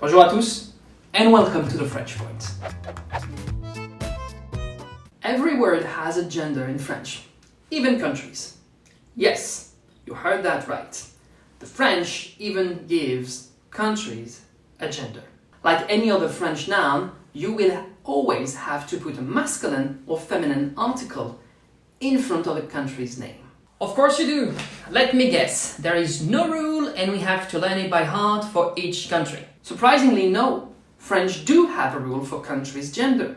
Bonjour à tous, and welcome to the French Point. Every word has a gender in French, even countries. Yes, you heard that right. The French even gives countries a gender. Like any other French noun, you will always have to put a masculine or feminine article in front of a country's name. Of course you do. Let me guess, there is no rule and we have to learn it by heart for each country. Surprisingly, no. French do have a rule for countries' gender.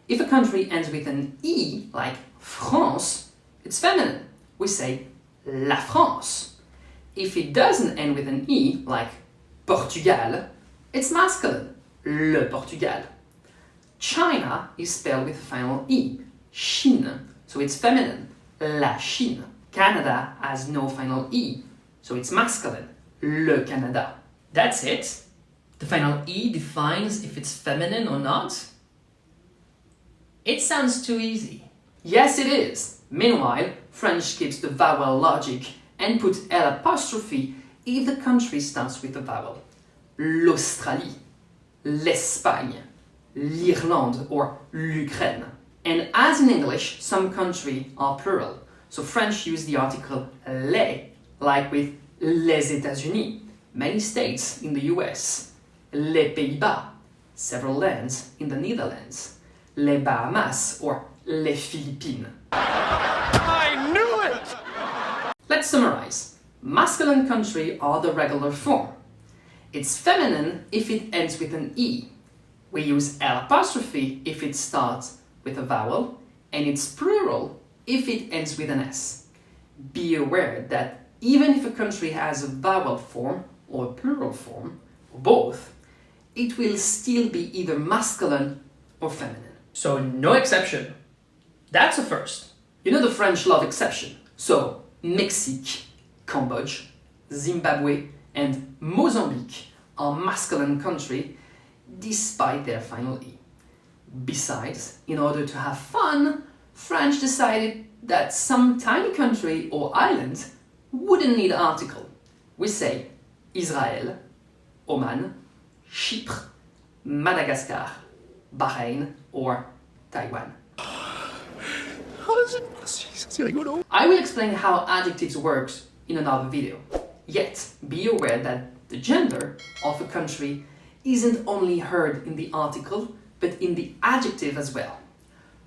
If a country ends with an E, like France, it's feminine. We say la France. If it doesn't end with an E, like Portugal, it's masculine, le Portugal. China is spelled with a final E, Chine, so it's feminine, la Chine. Canada has no final E, so it's masculine, le Canada. That's it. The final E defines if it's feminine or not. It sounds too easy. Yes, it is. Meanwhile, French keeps the vowel logic and puts L' if the country starts with a vowel. L'Australie, l'Espagne, l'Irlande or l'Ukraine. And as in English, some countries are plural. So French use the article les, like with les États-Unis, many states in the US, les Pays-Bas, several lands in the Netherlands, les Bahamas or les Philippines. I knew it! Let's summarize. Masculine country are the regular form. It's feminine if it ends with an E. We use L' if it starts with a vowel, and it's plural if it ends with an S. Be aware that even if a country has a vowel form or a plural form, or both, it will still be either masculine or feminine. So no exception. That's a first. You know the French love exception. So Mexique, Cambodia, Zimbabwe, and Mozambique are masculine countries despite their final E. Besides, in order to have fun, French decided that some tiny country or island wouldn't need an article. We say Israel, Oman, Chypre, Madagascar, Bahrain, or Taiwan. I will explain how adjectives work in another video. Yet, be aware that the gender of a country isn't only heard in the article, but in the adjective as well.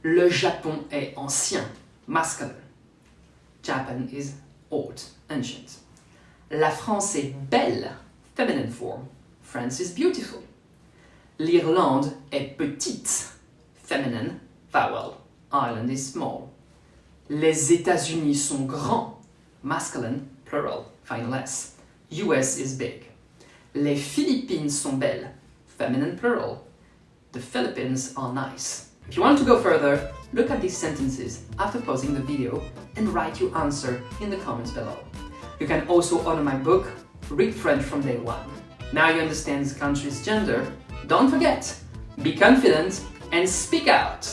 Le Japon est ancien, masculine. Japan is old, ancient. La France est belle, feminine form. France is beautiful. L'Irlande est petite, feminine, vowel. Ireland is small. Les États-Unis sont grands, masculine, plural, final S. US is big. Les Philippines sont belles, feminine, plural. The Philippines are nice. If you want to go further, look at these sentences after pausing the video and write your answer in the comments below. You can also order my book, Read French from Day One. Now you understand the country's gender, don't forget, be confident and speak out!